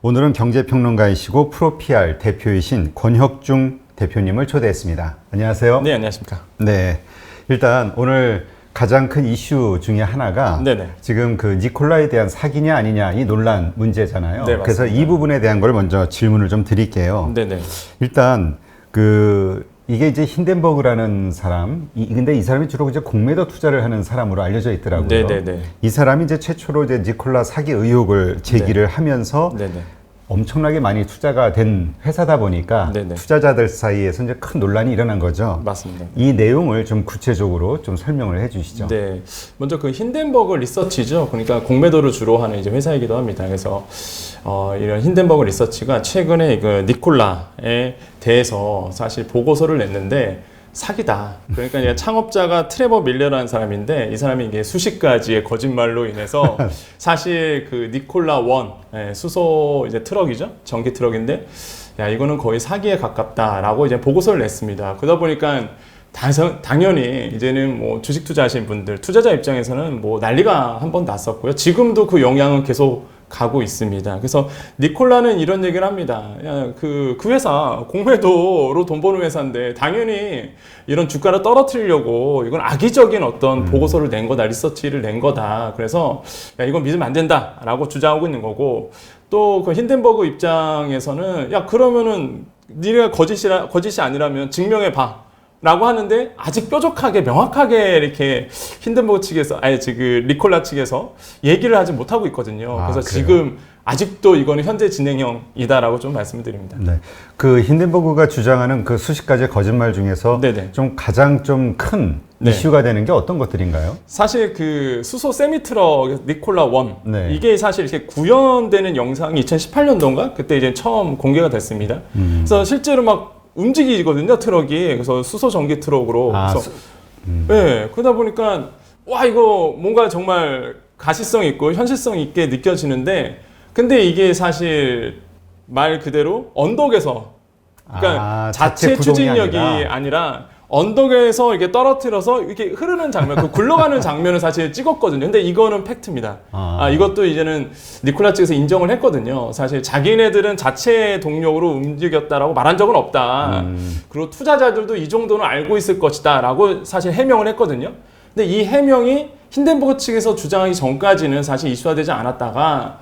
오늘은 경제평론가이시고 프로PR 대표이신 권혁중 대표님을 초대했습니다. 안녕하세요. 네, 안녕하십니까. 네, 일단 오늘 가장 큰 이슈 중에 하나가 네네. 지금 그 니콜라에 대한 사기냐 아니냐 이 논란 문제잖아요. 네, 그래서 이 부분에 대한 걸 먼저 질문을 좀 드릴게요. 네네. 일단 이게 이제 힌덴버그라는 사람, 근데 이 사람이 주로 이제 공매도 투자를 하는 사람으로 알려져 있더라고요. 네네네. 이 사람이 이제 최초로 이제 니콜라 사기 의혹을 제기를 하면서 네네. 엄청나게 많이 투자가 된 회사다 보니까 네네. 투자자들 사이에서 이제 큰 논란이 일어난 거죠. 맞습니다. 이 내용을 좀 구체적으로 좀 설명을 해주시죠. 네. 먼저 그 힌덴버그 리서치죠. 그러니까 공매도를 주로 하는 이제 회사이기도 합니다. 그래서 이런 힌덴버그 리서치가 최근에 그 니콜라에 대해서 사실 보고서를 냈는데 사기다. 그러니까 이제 창업자가 트레버 밀러라는 사람인데 이 사람이 이게 수십 가지의 거짓말로 인해서 사실 그 니콜라 원 수소 이제 트럭이죠. 전기 트럭인데 야 이거는 거의 사기에 가깝다라고 이제 보고서를 냈습니다. 그러다 보니까 당연히 이제는 뭐 주식 투자하신 분들 투자자 입장에서는 뭐 난리가 한 번 났었고요. 지금도 그 영향은 계속 가고 있습니다. 그래서 니콜라는 이런 얘기를 합니다. 야, 그 회사 공매도로 돈 버는 회사인데 당연히 이런 주가를 떨어뜨리려고 이건 악의적인 어떤 보고서를 낸 거다, 리서치를 낸 거다. 그래서 야, 이건 믿으면 안 된다라고 주장하고 있는 거고 또 그 힌덴버그 입장에서는 야 그러면은 니네가 거짓이 아니라면 증명해 봐. 라고 하는데 아직 뾰족하게 명확하게 이렇게 힌덴버그 측에서 그 니콜라 측에서 얘기를 하지 못하고 있거든요. 그래서 그래요? 지금 아직도 이거는 현재 진행형이다라고 좀 말씀드립니다. 네, 그 힌덴버그가 주장하는 그 수십 가지 거짓말 중에서 네네. 좀 가장 좀 큰 네. 이슈가 되는 게 어떤 것들인가요? 사실 그 수소 세미트럭 니콜라 원 네. 이게 사실 이렇게 구현되는 영상이 2018년도인가 그때 이제 처음 공개가 됐습니다. 그래서 실제로 막 움직이거든요, 트럭이. 그래서 수소 전기 트럭으로. 그래서 네, 그러다 보니까 와 이거 뭔가 정말 가시성 있고 현실성 있게 느껴지는데 근데 이게 사실 말 그대로 언덕에서 그러니까 자체 추진력이 아니라 언덕에서 이렇게 떨어뜨려서 이렇게 흐르는 장면, 그 굴러가는 장면을 사실 찍었거든요. 근데 이거는 팩트입니다. 이것도 이제는 니콜라 측에서 인정을 했거든요. 사실 자기네들은 자체 동력으로 움직였다라고 말한 적은 없다. 그리고 투자자들도 이 정도는 알고 있을 것이다라고 사실 해명을 했거든요. 근데 이 해명이 힌덴버그 측에서 주장하기 전까지는 사실 이슈화되지 않았다가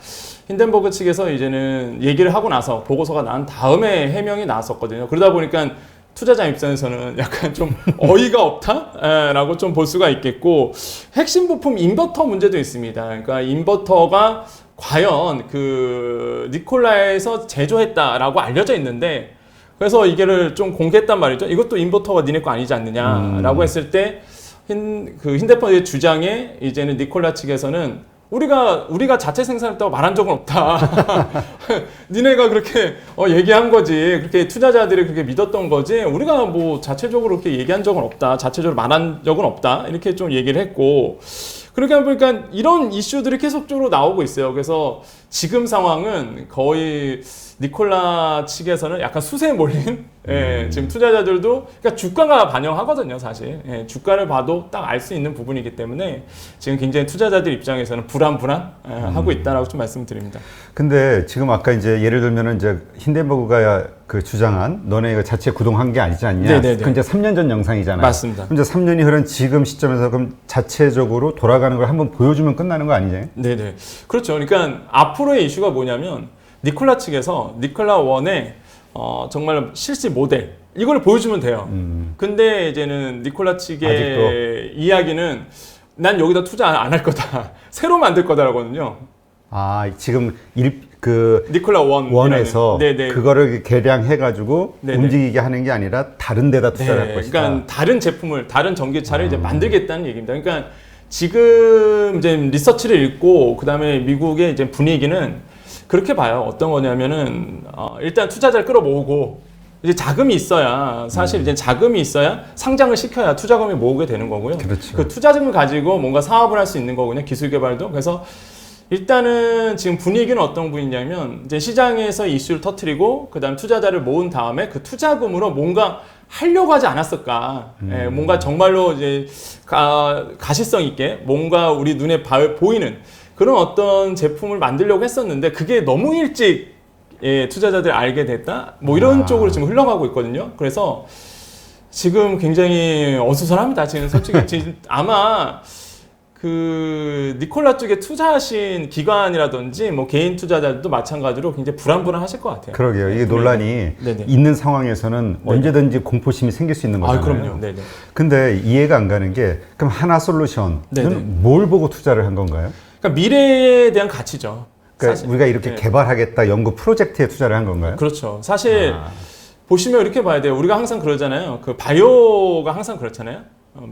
힌덴버그 측에서 이제는 얘기를 하고 나서 보고서가 난 다음에 해명이 나왔었거든요. 그러다 보니까 투자자 입장에서는 약간 좀 어이가 없다라고 좀 볼 수가 있겠고 핵심 부품 인버터 문제도 있습니다. 그러니까 인버터가 과연 그 니콜라에서 제조했다라고 알려져 있는데 그래서 이게를 좀 공개했단 말이죠. 이것도 인버터가 니네 거 아니지 않느냐라고 했을 때 힌덴버그의 주장에 이제는 니콜라 측에서는 우리가 자체 생산했다고 말한 적은 없다. 니네가 그렇게 얘기한 거지. 그렇게 투자자들이 그렇게 믿었던 거지. 우리가 뭐 자체적으로 그렇게 얘기한 적은 없다. 자체적으로 말한 적은 없다. 이렇게 좀 얘기를 했고. 그렇게 보니까 이런 이슈들이 계속적으로 나오고 있어요. 그래서 지금 상황은 거의 니콜라 측에서는 약간 수세에 몰린 지금 투자자들도 그러니까 주가가 반영하거든요, 사실. 주가를 봐도 딱 알 수 있는 부분이기 때문에 지금 굉장히 투자자들 입장에서는 하고 있다라고 좀 말씀드립니다. 근데 지금 아까 이제 예를 들면은 이제 힌덴버그가 그 주장한 너네 이거 자체 구동한 게 아니지 않냐? 네네네. 그 이제 3년 전 영상이잖아요. 맞습니다. 이제 3년이 흐른 지금 시점에서 그럼 자체적으로 돌아가는 걸 한번 보여주면 끝나는 거 아니죠? 네네. 그렇죠. 그러니까 앞으로의 이슈가 뭐냐면 니콜라 측에서 니콜라 원의 정말 실시 모델 이걸 보여주면 돼요. 근데 이제는 니콜라 측의 아직도? 이야기는 난 여기다 투자 안 할 거다. 새로 만들 거다라거든요. 지금 니콜라 원에서 그거를 개량해가지고 움직이게 하는 게 아니라 다른 데다 투자를 할 것이다. 그러니까 다른 제품을, 다른 전기차를 이제 만들겠다는 얘기입니다. 그러니까 지금 이제 리서치를 읽고 그다음에 미국의 이제 분위기는 그렇게 봐요. 어떤 거냐면은 일단 투자자를 끌어모으고 이제 자금이 있어야 사실 이제 자금이 있어야 상장을 시켜야 투자금이 모으게 되는 거고요. 그렇죠. 그 투자금을 가지고 뭔가 사업을 할 수 있는 거거든요. 기술 개발도. 그래서 일단은 지금 분위기는 어떤 분위기냐면 이제 시장에서 이슈를 터뜨리고 그다음 투자자를 모은 다음에 그 투자금으로 뭔가 하려고 하지 않았을까? 뭔가 정말로 이제 가시성 있게 뭔가 우리 눈에 보이는 그런 어떤 제품을 만들려고 했었는데 그게 너무 일찍 예, 투자자들이 알게 됐다. 뭐 이런 쪽으로 지금 흘러가고 있거든요. 그래서 지금 굉장히 어수선합니다. 지금 솔직히 지금 아마 그 니콜라 쪽에 투자하신 기관이라든지 뭐 개인 투자자들도 마찬가지로 굉장히 불안불안하실 것 같아요. 그러게요. 이게 논란이 네네. 있는 상황에서는 언제든지 공포심이 생길 수 있는 거잖아요. 그럼요. 네네. 근데 이해가 안 가는 게 그럼 하나 솔루션은 네네. 뭘 보고 투자를 한 건가요? 그러니까 미래에 대한 가치죠. 그러니까 사실. 우리가 이렇게 네. 개발하겠다 연구 프로젝트에 투자를 한 건가요? 그렇죠. 사실 보시면 이렇게 봐야 돼요. 우리가 항상 그러잖아요. 그 바이오가 항상 그렇잖아요.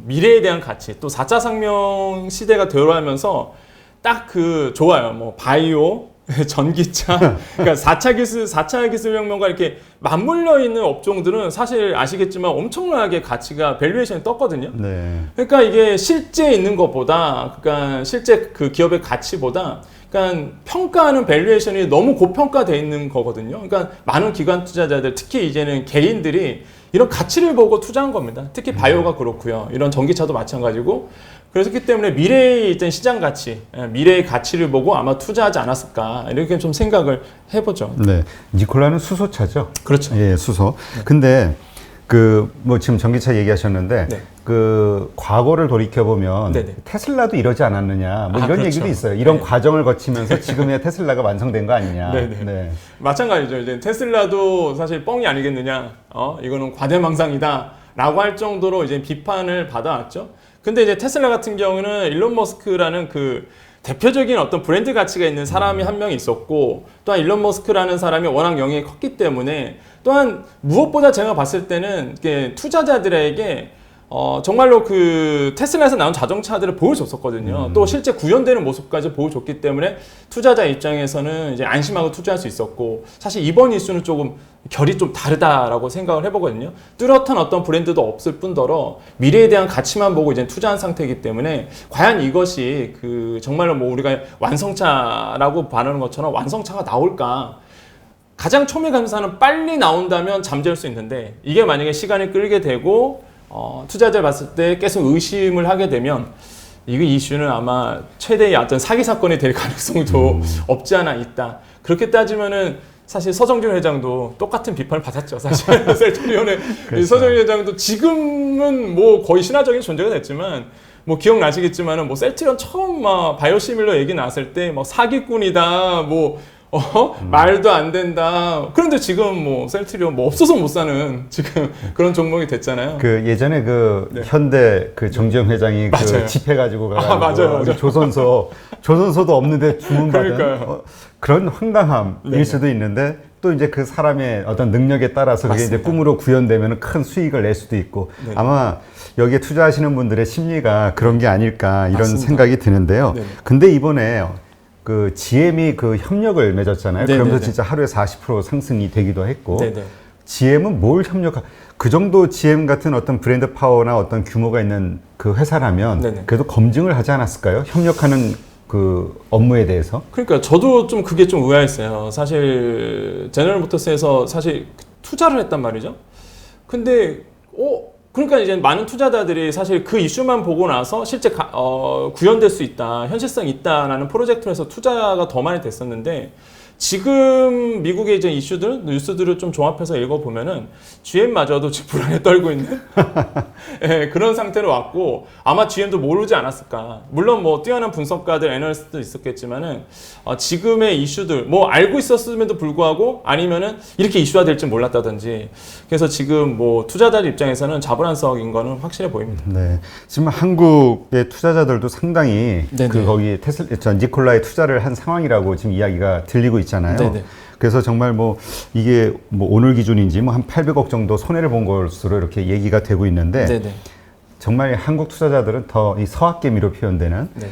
미래에 대한 가치, 또 4차 상명 시대가 되어가면서 딱 그 좋아요. 뭐 바이오, 전기차, 그러니까 4차 기술혁명과 이렇게 맞물려 있는 업종들은 사실 아시겠지만 엄청나게 가치가 밸류에이션이 떴거든요. 네. 그러니까 이게 실제 있는 것보다, 그러니까 실제 그 기업의 가치보다, 그러니까 평가하는 밸류에이션이 너무 고평가돼 있는 거거든요. 그러니까 많은 기관 투자자들, 특히 이제는 개인들이 이런 가치를 보고 투자한 겁니다. 특히 바이오가 그렇고요. 이런 전기차도 마찬가지고. 그렇기 때문에 미래의 일단 시장 가치, 미래의 가치를 보고 아마 투자하지 않았을까 이렇게 좀 생각을 해보죠. 네. 니콜라는 수소차죠. 그렇죠. 예, 수소. 근데 그 뭐 지금 전기차 얘기하셨는데 네. 그 과거를 돌이켜 보면 네네. 테슬라도 이러지 않았냐 뭐 이런 그렇죠. 얘기도 있어요. 이런 네. 과정을 거치면서 지금의 테슬라가 완성된 거 아니냐. 네네. 네. 마찬가지죠. 이제 테슬라도 사실 뻥이 아니겠느냐. 이거는 과대망상이다라고 할 정도로 이제 비판을 받아왔죠. 근데 이제 테슬라 같은 경우는 일론 머스크라는 그 대표적인 어떤 브랜드 가치가 있는 사람이 한 명 있었고, 또한 일론 머스크라는 사람이 워낙 영향이 컸기 때문에, 또한 무엇보다 제가 봤을 때는 이게 투자자들에게 정말로 그 테슬라에서 나온 자동차들을 보여줬었거든요. 또 실제 구현되는 모습까지 보여줬기 때문에 투자자 입장에서는 이제 안심하고 투자할 수 있었고, 사실 이번 이슈는 조금 결이 좀 다르다라고 생각을 해보거든요. 뚜렷한 어떤 브랜드도 없을 뿐더러 미래에 대한 가치만 보고 이제 투자한 상태이기 때문에 과연 이것이 그 정말로 뭐 우리가 완성차라고 말하는 것처럼 완성차가 나올까? 가장 초미 감사는 빨리 나온다면 잠재울 수 있는데, 이게 만약에 시간이 끌게 되고 투자자를 봤을 때 계속 의심을 하게 되면 이 이슈는 아마 최대의 어떤 사기 사건이 될 가능성도 없지 않아 있다. 그렇게 따지면은 사실 서정준 회장도 똑같은 비판을 받았죠. 사실 셀트리온의 그렇죠. 서정준 회장도 지금은 뭐 거의 신화적인 존재가 됐지만, 뭐 기억나시겠지만은 뭐 셀트리온 처음 막 바이오시밀러 얘기 나왔을 때 뭐 사기꾼이다, 뭐 말도 안 된다. 그런데 지금 뭐 셀트리온 뭐 없어서 못 사는 지금 그런 종목이 됐잖아요. 그 예전에 그 네. 현대 그 정지영 회장이 그 맞아요. 집회 가지고 가지고 맞아요. 우리 조선소도 없는데 주문받은 그러니까요. 그런 황당함일 네네. 수도 있는데, 또 이제 그 사람의 어떤 능력에 따라서 그게 이제 맞습니다. 꿈으로 구현되면 큰 수익을 낼 수도 있고, 네네. 아마 여기에 투자하시는 분들의 심리가 그런 게 아닐까 이런 맞습니다. 생각이 드는데요. 네네. 근데 이번에 그 GM이 그 협력을 맺었잖아요. 네네네. 그러면서 진짜 하루에 40% 상승이 되기도 했고, 네네. GM은 뭘 그 정도 GM 같은 어떤 브랜드 파워나 어떤 규모가 있는 그 회사라면 네네. 그래도 검증을 하지 않았을까요? 협력하는 그 업무에 대해서? 그러니까 저도 좀 그게 좀 의아했어요. 사실 제너럴 모터스에서 사실 투자를 했단 말이죠. 근데 그러니까 이제 많은 투자자들이 사실 그 이슈만 보고 나서 실제 구현될 수 있다, 현실성 있다라는 프로젝트로 해서 투자가 더 많이 됐었는데, 지금 미국의 이제 이슈들, 뉴스들을 좀 종합해서 읽어보면은 GM마저도 지금 불안에 떨고 있는 네, 그런 상태로 왔고, 아마 GM도 모르지 않았을까. 물론 뭐 뛰어난 분석가들, 애널리스트도 있었겠지만은 지금의 이슈들 뭐 알고 있었음에도 불구하고 아니면은 이렇게 이슈화 될지 몰랐다든지, 그래서 지금 뭐 투자자들 입장에서는 자불안석인 거는 확실해 보입니다. 네. 지금 한국의 투자자들도 상당히 네네. 그 거기 니콜라에 투자를 한 상황이라고 지금 이야기가 들리고 있잖아요. 네네. 그래서 정말 뭐 이게 뭐 오늘 기준인지 뭐 한 800억 정도 손해를 본 것으로 이렇게 얘기가 되고 있는데, 네네. 정말 한국 투자자들은 더 이 서학개미로 표현되는 네.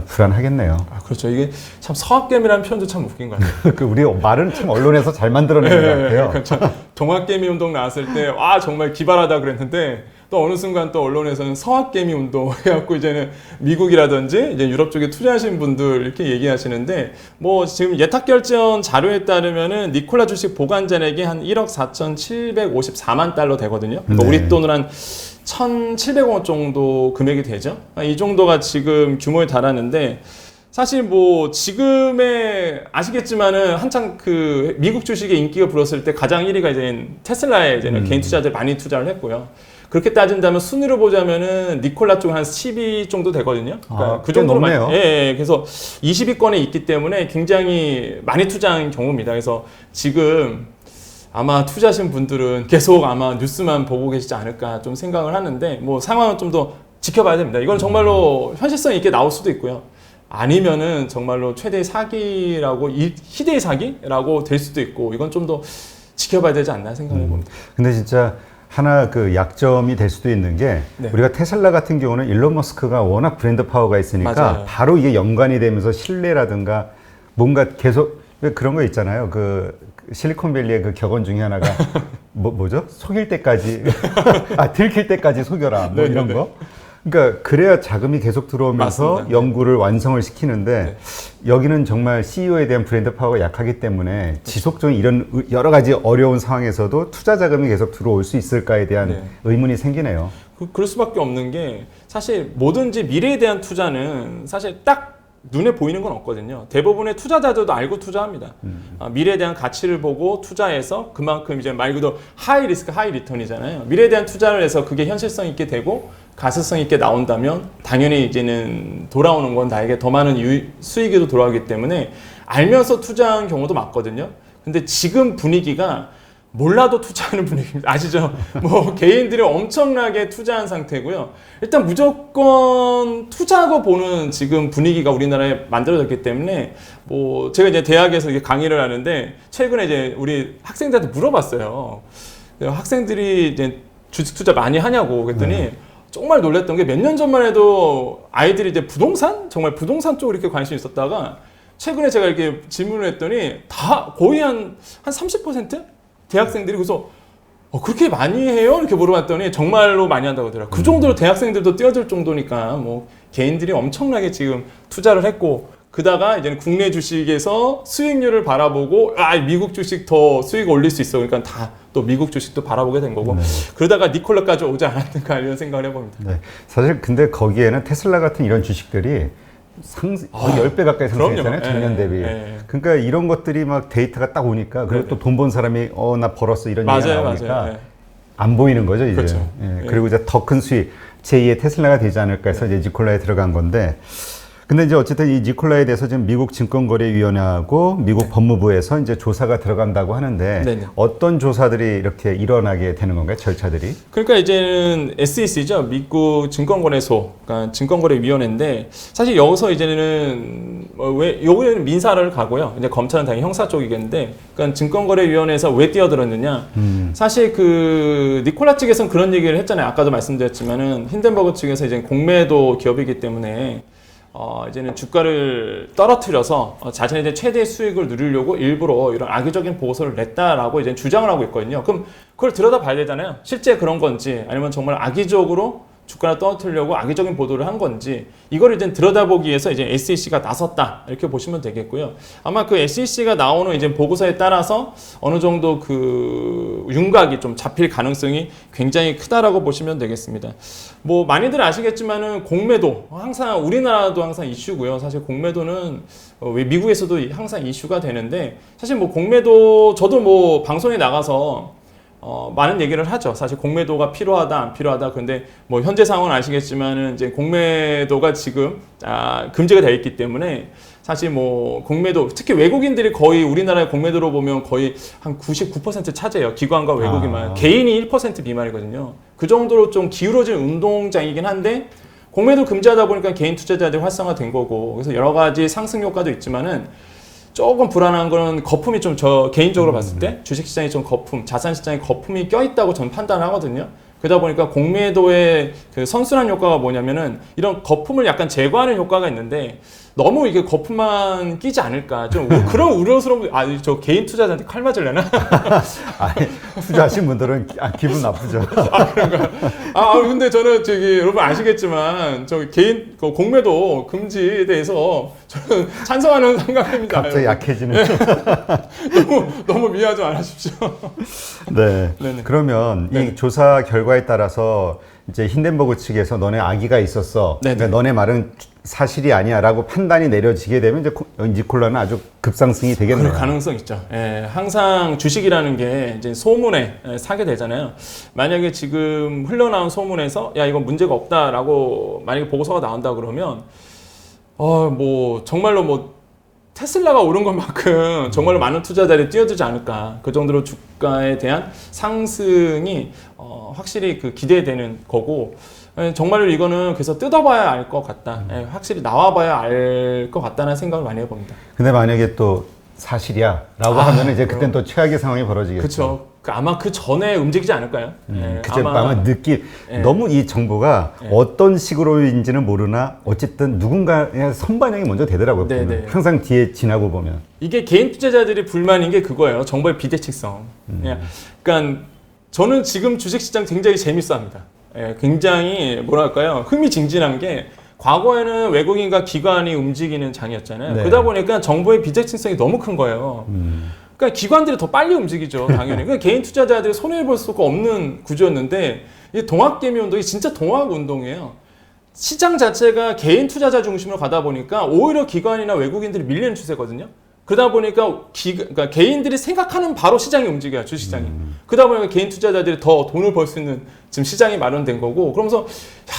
불안하겠네요. 그렇죠. 이게 참 서학개미라는 표현도 참 웃긴 것 같아요. 그 우리 말은 참 언론에서 잘 만들어내는 것 같아요. 그렇죠. 동학개미 운동 나왔을 때 정말 기발하다 그랬는데, 또 어느 순간 또 언론에서는 서학개미 운동 해갖고 이제는 미국이라든지 이제 유럽 쪽에 투자하신 분들 이렇게 얘기하시는데, 뭐 지금 예탁결제원 자료에 따르면은 니콜라 주식 보관자에게 한 1억 4,754만 달러 되거든요. 그러니까 네. 우리 돈으로 한 1,700원 정도 금액이 되죠. 이 정도가 지금 규모에 달하는데, 사실 뭐 지금의 아시겠지만은 한창 그 미국 주식의 인기가 불었을 때 가장 1위가 이제 테슬라에 이제는 개인 투자자들 많이 투자를 했고요. 그렇게 따진다면 순위로 보자면은 니콜라 쪽은 한 10위 정도 되거든요. 그러니까 그 정도로 많이. 예, 그래서 20위권에 있기 때문에 굉장히 많이 투자한 경우입니다. 그래서 지금 아마 투자하신 분들은 계속 아마 뉴스만 보고 계시지 않을까 좀 생각을 하는데 뭐 상황은 좀 더 지켜봐야 됩니다. 이건 정말로 현실성 있게 나올 수도 있고요. 아니면은 정말로 최대의 사기라고 희대의 사기라고 될 수도 있고 이건 좀 더 지켜봐야 되지 않나 생각해 봅니다. 근데 진짜 하나 그 약점이 될 수도 있는 게 네. 우리가 테슬라 같은 경우는 일론 머스크가 워낙 브랜드 파워가 있으니까 맞아요. 바로 이게 연관이 되면서 신뢰라든가 뭔가 계속 왜 그런 거 있잖아요. 그 실리콘밸리의 그 격언 중에 하나가 뭐죠? 속일 때까지 들킬 때까지 속여라 뭐 이런 거. 그러니까 그래야 자금이 계속 들어오면서 맞습니다. 연구를 완성을 시키는데 네. 여기는 정말 CEO에 대한 브랜드 파워가 약하기 때문에 지속적인 이런 여러 가지 어려운 상황에서도 투자 자금이 계속 들어올 수 있을까에 대한 네. 의문이 생기네요. 그럴 수밖에 없는 게 사실 뭐든지 미래에 대한 투자는 사실 딱 눈에 보이는 건 없거든요. 대부분의 투자자들도 알고 투자합니다. 미래에 대한 가치를 보고 투자해서 그만큼 이제 말 그대로 하이 리스크 하이 리턴이잖아요. 미래에 대한 투자를 해서 그게 현실성 있게 되고 가능성 있게 나온다면 당연히 이제는 돌아오는 건 나에게 더 많은 수익으로 돌아오기 때문에 알면서 투자한 경우도 많거든요. 근데 지금 분위기가 몰라도 투자하는 분위기입니다. 아시죠? 뭐 개인들이 엄청나게 투자한 상태고요. 일단 무조건 투자하고 보는 지금 분위기가 우리나라에 만들어졌기 때문에 뭐 제가 이제 대학에서 이제 강의를 하는데 최근에 이제 우리 학생들한테 물어봤어요. 학생들이 이제 주식 투자 많이 하냐고 그랬더니 정말 놀랐던 게 몇 년 전만 해도 아이들이 이제 부동산? 정말 부동산 쪽으로 이렇게 관심이 있었다가 최근에 제가 이렇게 질문을 했더니 다 거의 한 30%? 대학생들이 그래서 그렇게 많이 해요? 이렇게 물어봤더니 정말로 많이 한다고 하더라고요. 그 정도로 대학생들도 뛰어들 정도니까 뭐 개인들이 엄청나게 지금 투자를 했고 그다가 이제는 국내 주식에서 수익률을 바라보고 미국 주식 더 수익 올릴 수 있어. 그러니까 다 또 미국 주식도 바라보게 된 거고 그러다가 니콜라까지 오지 않았는가 이런 생각을 해봅니다. 네. 사실 근데 거기에는 테슬라 같은 이런 주식들이 거의 10배 가까이 상승했잖아요. 작년 대비. 그러니까 이런 것들이 막 데이터가 딱 오니까 그리고 또 돈 번 사람이 나 벌었어 이런 얘기가 나오니까 안 보이는 거죠 이제. 그렇죠. 그리고 이제 더 큰 수익 제2의 테슬라가 되지 않을까 해서 이제 니콜라에 들어간 건데 근데 이제 어쨌든 이 니콜라에 대해서 지금 미국 증권거래위원회하고 미국 법무부에서 이제 조사가 들어간다고 하는데 네네. 어떤 조사들이 이렇게 일어나게 되는 건가요? 절차들이? 그러니까 이제는 SEC죠. 미국 증권거래소, 그러니까 증권거래위원회인데 사실 여기서 이제는 요거는 민사를 가고요. 이제 검찰은 당연히 형사 쪽이겠는데, 그러니까 증권거래위원회에서 왜 뛰어들었느냐? 사실 그 니콜라 측에서는 그런 얘기를 했잖아요. 아까도 말씀드렸지만은 힌덴버그 측에서 이제 공매도 기업이기 때문에. 이제는 주가를 떨어뜨려서 자신의 이제 최대 수익을 누리려고 일부러 이런 악의적인 보고서를 냈다라고 이제 주장을 하고 있거든요. 그럼 그걸 들여다봐야 되잖아요. 실제 그런 건지 아니면 정말 악의적으로 주가를 떨어뜨리려고 악의적인 보도를 한 건지 이걸 이제 들여다보기 위해서 이제 SEC가 나섰다 이렇게 보시면 되겠고요. 아마 그 SEC가 나오는 이제 보고서에 따라서 어느 정도 그 윤곽이 좀 잡힐 가능성이 굉장히 크다라고 보시면 되겠습니다. 뭐 많이들 아시겠지만은 공매도 항상 우리나라도 항상 이슈고요. 사실 공매도는 미국에서도 항상 이슈가 되는데 사실 뭐 공매도 저도 뭐 방송에 나가서 많은 얘기를 하죠. 사실 공매도가 필요하다, 안 필요하다. 그런데 뭐 현재 상황은 아시겠지만은 이제 공매도가 지금 금지가 되어 있기 때문에 사실 뭐 공매도 특히 외국인들이 거의 우리나라의 공매도로 보면 거의 한 99% 차지해요. 기관과 외국인만. 개인이 1% 미만이거든요. 그 정도로 좀 기울어진 운동장이긴 한데 공매도 금지하다 보니까 개인 투자자들이 활성화된 거고 그래서 여러 가지 상승 효과도 있지만은 조금 불안한 거는 거품이 좀 저 개인적으로 봤을 때 주식시장에 좀 거품, 자산시장에 거품이 껴있다고 저는 판단을 하거든요. 그러다 보니까 공매도의 그 선순환 효과가 뭐냐면은 이런 거품을 약간 제거하는 효과가 있는데 너무 이게 거품만 끼지 않을까 좀 그런 우려스러운 저 개인 투자자한테 칼 맞으려나? 아니, 투자하신 분들은 기분 나쁘죠. 그런가요? 근데 저는 여러분 아시겠지만 저 개인 공매도 금지에 대해서 저는 찬성하는 생각입니다. 갑자기 약해지는. 너무 미워하지 않으십시오. 네. 네네. 그러면 네네. 이 조사 결과에 따라서 이제 힌덴버그 측에서 너네 아기가 있었어. 네네. 그러니까 너네 말은 사실이 아니야라고 판단이 내려지게 되면 이제 니콜라는 아주 급상승이 되겠네요. 그럴 가능성 있죠. 예, 항상 주식이라는 게 이제 소문에 사게 되잖아요. 만약에 지금 흘러나온 소문에서 야 이건 문제가 없다라고 만약에 보고서가 나온다 그러면 뭐 정말로 뭐 테슬라가 오른 것만큼 정말로 많은 투자자들이 뛰어들지 않을까. 그 정도로 주가에 대한 상승이 확실히 그 기대되는 거고, 정말로 이거는 그래서 뜯어봐야 알 것 같다. 확실히 나와봐야 알 것 같다는 생각을 많이 해봅니다. 근데 만약에 또 사실이야라고 하면 이제 그땐 또 최악의 상황이 벌어지겠죠. 그렇죠. 아마 그 전에 움직이지 않을까요? 그쵸. 아마 너무 이 정보가 어떤 식으로인지는 모르나 어쨌든 누군가의 선반영이 먼저 되더라고요. 보면. 항상 뒤에 지나고 보면. 이게 개인 투자자들이 불만인 게 그거예요. 정보의 비대칭성. 그러니까 저는 지금 주식시장 굉장히 재밌어합니다. 굉장히 뭐랄까요? 흥미진진한 게 과거에는 외국인과 기관이 움직이는 장이었잖아요. 네. 그러다 보니까 정보의 비대칭성이 너무 큰 거예요. 그러니까 기관들이 더 빨리 움직이죠, 당연히. 그러니까 개인 투자자들이 손해를 볼 수가 없는 구조였는데 이 동학개미 운동이 진짜 동학 운동이에요. 시장 자체가 개인 투자자 중심으로 가다 보니까 오히려 기관이나 외국인들이 밀리는 추세거든요. 그러다 보니까 그러니까 개인들이 생각하는 바로 시장이 움직여요, 주식시장이. 그러다 보니까 개인 투자자들이 더 돈을 벌 수 있는 지금 시장이 마련된 거고, 그러면서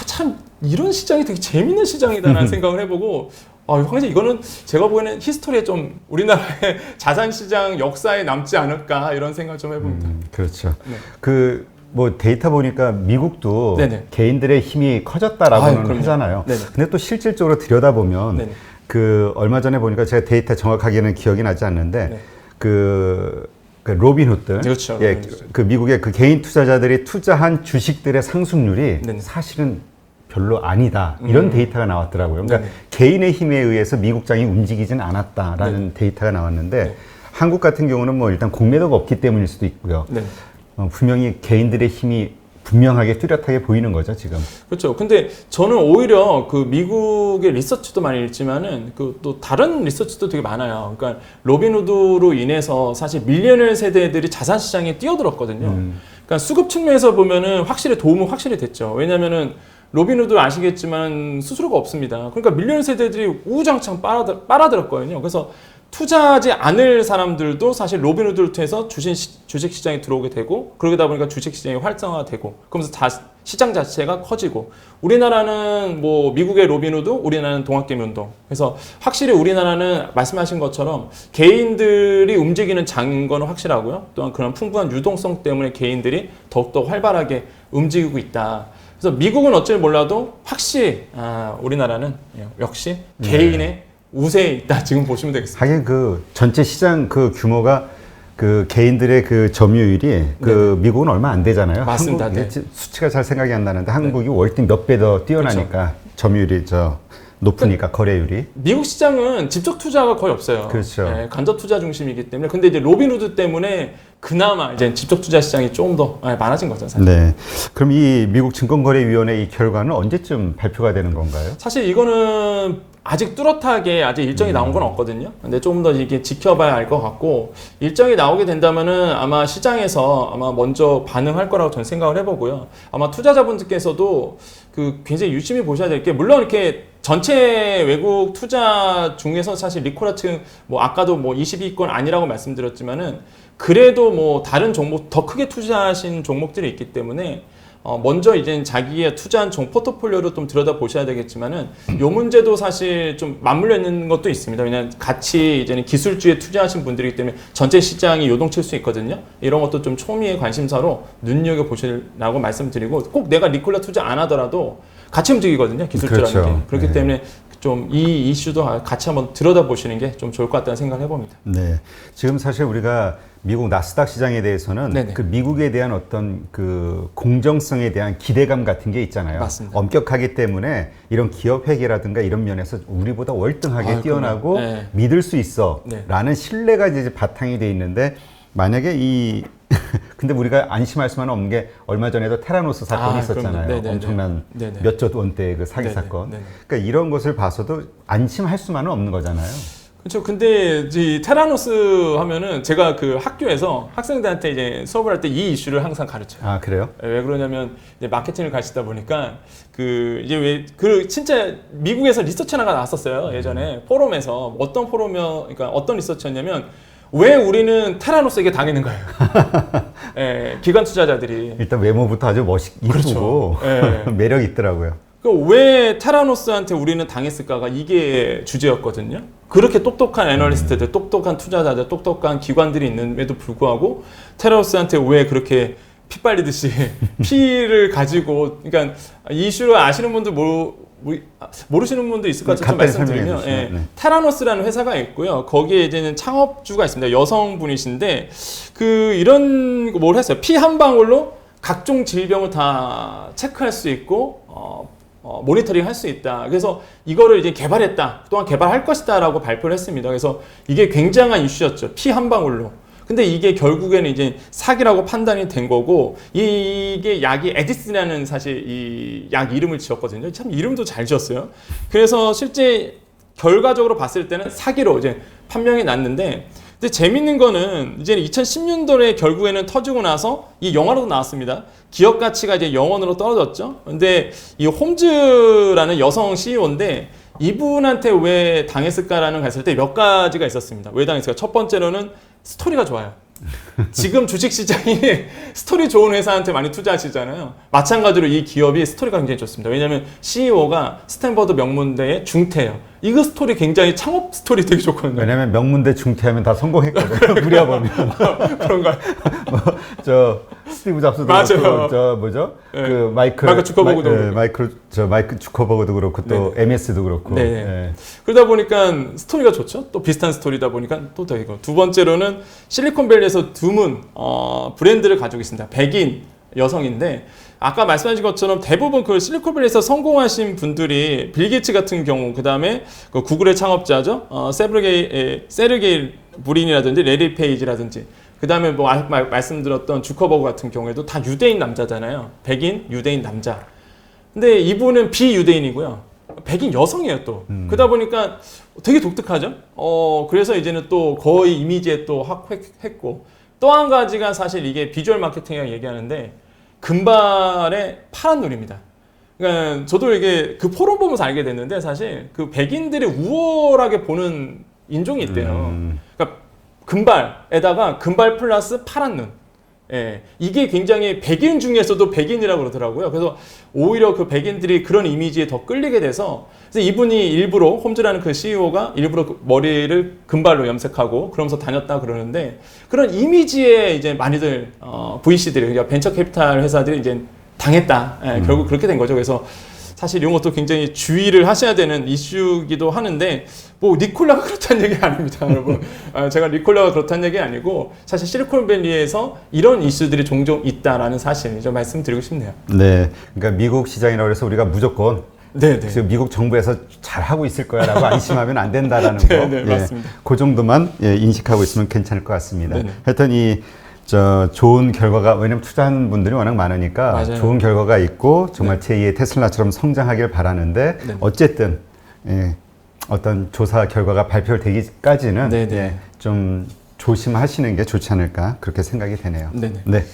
참 이런 시장이 되게 재밌는 시장이다라는 생각을 해보고, 황제 이거는 제가 보기에는 히스토리에 좀 우리나라의 자산시장 역사에 남지 않을까 이런 생각 좀 해봅니다. 그렇죠. 네. 뭐 데이터 보니까 미국도 네네. 개인들의 힘이 커졌다라고는 하잖아요. 네네. 근데 또 실질적으로 들여다보면 네네. 얼마 전에 보니까 제가 데이터 정확하게는 기억이 나지 않는데 네. 그 로빈후드, 그렇죠. 예, 그 미국의 그 개인 투자자들이 투자한 주식들의 상승률이 네네. 사실은 별로 아니다 이런 데이터가 나왔더라고요. 그러니까 네네. 개인의 힘에 의해서 미국장이 움직이진 않았다라는 데이터가 나왔는데 네. 한국 같은 경우는 뭐 일단 공매도가 없기 때문일 수도 있고요. 네. 분명히 개인들의 힘이 분명하게 뚜렷하게 보이는 거죠 지금. 그렇죠. 근데 저는 오히려 그 미국의 리서치도 많이 읽지만은 그 또 다른 리서치도 되게 많아요. 그러니까 로빈후드로 인해서 사실 밀레니얼 세대들이 자산 시장에 뛰어들었거든요. 그러니까 수급 측면에서 보면은 확실히 도움은 확실히 됐죠. 왜냐면은 로빈후드 아시겠지만 수수료가 없습니다. 그러니까 밀레니얼 세대들이 우후장창 빨아들었거든요. 그래서 투자하지 않을 사람들도 사실 로빈후드를 통해서 주식시장에 들어오게 되고, 그러다 보니까 주식시장이 활성화되고, 그러면서 시장 자체가 커지고, 우리나라는 뭐 미국의 로빈후드, 우리나라는 동학개미 운동. 그래서 확실히 우리나라는 말씀하신 것처럼 개인들이 움직이는 장인 건 확실하고요. 또한 그런 풍부한 유동성 때문에 개인들이 더욱더 활발하게 움직이고 있다. 그래서 미국은 어찌 몰라도 확실히 우리나라는 역시 개인의 우세에 있다, 지금 보시면 되겠습니다. 하긴 그 전체 시장 그 규모가 그 개인들의 그 점유율이 그 미국은 얼마 안 되잖아요. 맞습니다. 한국, 수치가 잘 생각이 안 나는데 한국이 월등 몇 배 더 뛰어나니까 그렇죠. 점유율이 높으니까 거래율이. 미국 시장은 직접 투자가 거의 없어요. 그렇죠. 네, 간접 투자 중심이기 때문에. 근데 이제 로빈후드 때문에 그나마 이제 직접 투자 시장이 좀 더 많아진 거죠, 사실. 네. 그럼 이 미국 증권거래위원회 이 결과는 언제쯤 발표가 되는 건가요? 사실 이거는 아직 뚜렷하게 아직 일정이 나온 건 없거든요. 근데 조금 더 이게 지켜봐야 알 것 같고, 일정이 나오게 된다면은 아마 시장에서 아마 먼저 반응할 거라고 저는 생각을 해보고요. 아마 투자자분들께서도 그 굉장히 유심히 보셔야 될 게, 물론 이렇게 전체 외국 투자 중에서 사실 리코라 측 뭐 아까도 뭐 20위권 아니라고 말씀드렸지만은 그래도 뭐 다른 종목 더 크게 투자하신 종목들이 있기 때문에 먼저 이제 자기의 투자한 포트폴리오를 좀 들여다 보셔야 되겠지만은 요 문제도 사실 좀 맞물려 있는 것도 있습니다. 왜냐하면 같이 이제는 기술주에 투자하신 분들이기 때문에 전체 시장이 요동칠 수 있거든요. 이런 것도 좀 초미의 관심사로 눈여겨 보시라고 말씀드리고, 꼭 내가 리콜라 투자 안 하더라도 같이 움직이거든요, 기술주라는 그렇죠. 게. 그렇기 때문에 좀 이 이슈도 같이 한번 들여다 보시는 게 좀 좋을 것 같다는 생각을 해봅니다. 네. 지금 사실 우리가 미국 나스닥 시장에 대해서는 네네. 그 미국에 대한 어떤 그 공정성에 대한 기대감 같은 게 있잖아요. 맞습니다. 엄격하기 때문에 이런 기업 회계라든가 이런 면에서 우리보다 월등하게 뛰어나고 네. 믿을 수 있어 네. 라는 신뢰가 이제 바탕이 돼 있는데, 만약에 근데 우리가 안심할 수만은 없는 게 얼마 전에도 테라노스 사건이 있었잖아요. 엄청난 몇 조 원대의 그 사기 사건. 그러니까 이런 것을 봐서도 안심할 수만은 없는 거잖아요. 그렇죠. 근데 이 테라노스 하면은 제가 그 학교에서 학생들한테 이제 수업을 할 때 이 이슈를 항상 가르쳐요. 아, 그래요? 왜 그러냐면 이제 마케팅을 가시다 보니까 그 이제 왜 그 진짜 미국에서 리서치 하나가 나왔었어요. 예전에 포럼에서 어떤 포럼이요, 그러니까 어떤 리서치였냐면 왜 우리는 테라노스에게 당했는 거예요. 예, 기관 투자자들이. 일단 외모부터 아주 이쁘고 그렇죠. 예. 매력 있더라고요. 왜 테라노스한테 우리는 당했을까가 이게 주제였거든요. 그렇게 똑똑한 애널리스트들, 똑똑한 투자자들, 똑똑한 기관들이 있는데도 불구하고 테라노스한테 왜 그렇게 피 빨리듯이 피를 가지고, 그러니까 이슈를 아시는 분들 모르시는 분도 있을 것 같아서 좀 말씀드리면, 예, 네. 테라노스라는 회사가 있고요. 거기에 이제는 창업주가 있습니다. 여성분이신데 이런 뭘 했어요. 피 한 방울로 각종 질병을 다 체크할 수 있고 모니터링 할 수 있다. 그래서 이거를 이제 개발했다. 또한 개발할 것이다라고 발표를 했습니다. 그래서 이게 굉장한 이슈였죠. 피 한 방울로. 근데 이게 결국에는 이제 사기라고 판단이 된 거고, 이게 약이 에디스라는 사실 이 약 이름을 지었거든요. 참 이름도 잘 지었어요. 그래서 실제 결과적으로 봤을 때는 사기로 이제 판명이 났는데, 근데 재밌는 거는 이제 2010년도에 결국에는 터지고 나서 이 영화로도 나왔습니다. 기업 가치가 이제 0원으로 떨어졌죠. 근데 이 홈즈라는 여성 CEO인데 이분한테 왜 당했을까라는 거 했을 때 몇 가지가 있었습니다. 왜 당했을까? 첫 번째로는 스토리가 좋아요. 지금 주식시장이 스토리 좋은 회사한테 많이 투자하시잖아요. 마찬가지로 이 기업이 스토리가 굉장히 좋습니다. 왜냐하면 CEO가 스탠퍼드 명문대의 중퇴예요. 이거 스토리 굉장히 창업 스토리 되게 좋거든요. 왜냐면 명문대 중퇴하면 다 성공했거든요. 우리가 보면. 그런가요? 저 스티브 잡스도 맞아요. 그렇고, 저 뭐죠? 네. 그 마이클 주커버그도 마이클 주커버그도 그렇고 또 네네. MS도 그렇고. 네. 예. 그러다 보니까 스토리가 좋죠. 또 비슷한 스토리다 보니까 또 더 이거. 두 번째로는 실리콘밸리에서 드문 브랜드를 가지고 있습니다. 백인 여성인데 아까 말씀하신 것처럼 대부분 그 실리콘밸리에서 성공하신 분들이 빌 게이츠 같은 경우, 그 다음에 그 구글의 창업자죠. 세르게이 브린이라든지 레리 페이지라든지, 그 다음에 뭐 말씀드렸던 주커버그 같은 경우에도 다 유대인 남자잖아요. 백인 유대인 남자. 근데 이분은 비유대인이고요. 백인 여성이에요 또. 그러다 보니까 되게 독특하죠. 그래서 이제는 또 거의 이미지에 또 확했고, 또 한 가지가 사실 이게 비주얼 마케팅이라고 얘기하는데 금발의 파란 눈입니다. 그러니까 저도 이게 그 포럼 보면서 알게 됐는데 사실 그 백인들이 우월하게 보는 인종이 있대요. 그러니까 금발에다가 금발 플러스 파란 눈. 예, 이게 굉장히 백인 중에서도 백인이라고 그러더라고요. 그래서 오히려 그 백인들이 그런 이미지에 더 끌리게 돼서, 그래서 이분이 일부러, 홈즈라는 그 CEO가 일부러 그 머리를 금발로 염색하고 그러면서 다녔다 그러는데, 그런 이미지에 이제 많이들 VC들이, 그러니까 벤처 캐피탈 회사들이 이제 당했다. 예, 결국 그렇게 된 거죠. 그래서 사실 이런 것도 굉장히 주의를 하셔야 되는 이슈이기도 하는데, 뭐 니콜라가 그렇다는 얘기 아닙니다, 여러분. 제가 니콜라가 그렇다는 얘기 아니고 사실 실리콘밸리에서 이런 이슈들이 종종 있다라는 사실 좀 말씀드리고 싶네요. 네, 그러니까 미국 시장이라고 해서 우리가 무조건 네네. 지금 미국 정부에서 잘 하고 있을 거야라고 안심하면 안 된다라는 거. 네, 맞습니다. 그 정도만 인식하고 있으면 괜찮을 것 같습니다. 네네. 하여튼 좋은 결과가, 왜냐면 투자하는 분들이 워낙 많으니까 맞아요. 좋은 결과가 있고 정말 네. 제2의 테슬라처럼 성장하길 바라는데, 네. 어쨌든 어떤 조사 결과가 발표되기까지는 네네. 좀 조심하시는 게 좋지 않을까 그렇게 생각이 되네요. 네네. 네.